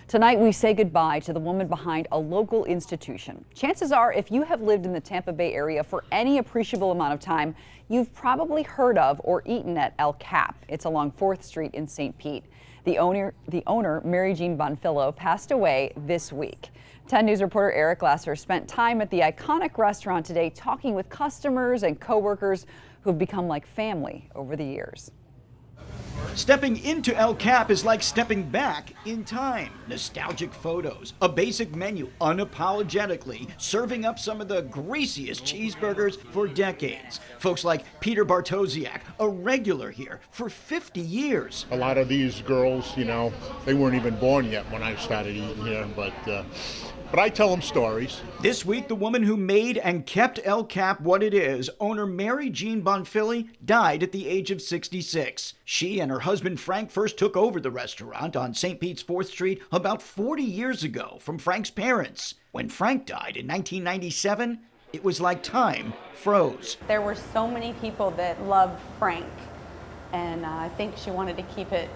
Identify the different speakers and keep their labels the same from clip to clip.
Speaker 1: Tonight, we say goodbye to the woman behind a local institution. Chances are, if you have lived in the Tampa Bay area for any appreciable amount of time, you've probably heard of or eaten at El Cap. It's along 4th Street in St. Pete. The owner, Mary Jean Bonfili, passed away this week. 10 News reporter Eric Lasser spent time at the iconic restaurant today talking with customers and coworkers who've become like family over the years.
Speaker 2: Stepping into El Cap is like stepping back in time. Nostalgic photos, a basic menu, unapologetically serving up some of the greasiest cheeseburgers for decades. Folks like Peter Bartosiak, a regular here for 50 years.
Speaker 3: A lot of these girls, they weren't even born yet when I started eating here, but I tell them stories.
Speaker 2: This week, the woman who made and kept El Cap what it is, owner Mary Jean Bonfili, died at the age of 66. She and her husband Frank first took over the restaurant on St. Pete's 4th Street about 40 years ago from Frank's parents. When Frank died in 1997, it was like time froze.
Speaker 4: There were so many people that loved Frank, and I think she wanted to keep it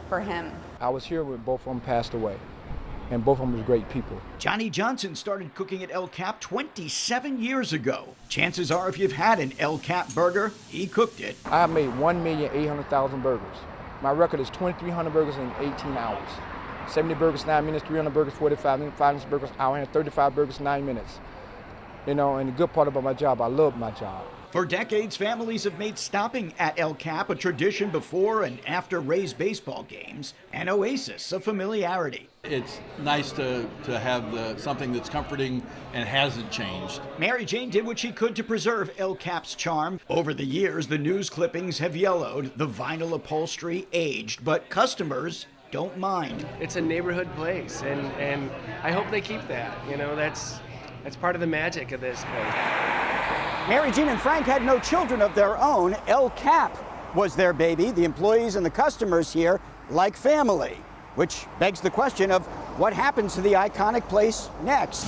Speaker 4: for him.
Speaker 5: I was here when both of them passed away, and both of them were great people.
Speaker 2: Johnny Johnson started cooking at El Cap 27 years ago. Chances are, if you've had an El Cap burger, he cooked it.
Speaker 5: I have made 1,800,000 burgers. My record is 2,300 burgers in 18 hours. 70 burgers, 9 minutes, 300 burgers, 45 minutes, 500 burgers, hour and 35 burgers, 9 minutes. And the good part about my job, I love my job.
Speaker 2: For decades, families have made stopping at El Cap a tradition before and after Rays baseball games, an oasis of familiarity.
Speaker 6: It's nice to have something that's comforting and hasn't changed.
Speaker 2: Mary Jane did what she could to preserve El Cap's charm. Over the years, the news clippings have yellowed, the vinyl upholstery aged, but customers don't mind.
Speaker 7: It's a neighborhood place, and I hope they keep that. That's part of the magic of this place.
Speaker 2: Mary Jean and Frank had no children of their own. El Cap was their baby. The employees and the customers here like family, which begs the question of what happens to the iconic place next.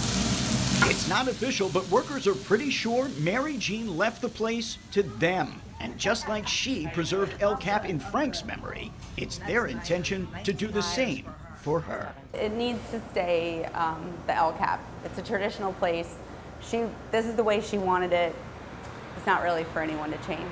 Speaker 2: It's not official, but workers are pretty sure Mary Jean left the place to them. And just like she preserved El Cap in Frank's memory, it's their intention to do the same for her.
Speaker 4: It needs to stay the El Cap. It's a traditional place. This is the way she wanted it. It's not really for anyone to change.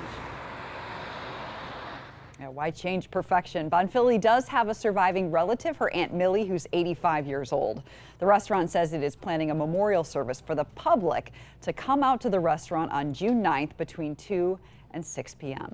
Speaker 1: Yeah, why change perfection? Bonfili does have a surviving relative, her Aunt Millie, who's 85 years old. The restaurant says it is planning a memorial service for the public to come out to the restaurant on June 9th between 2 and 6 p.m.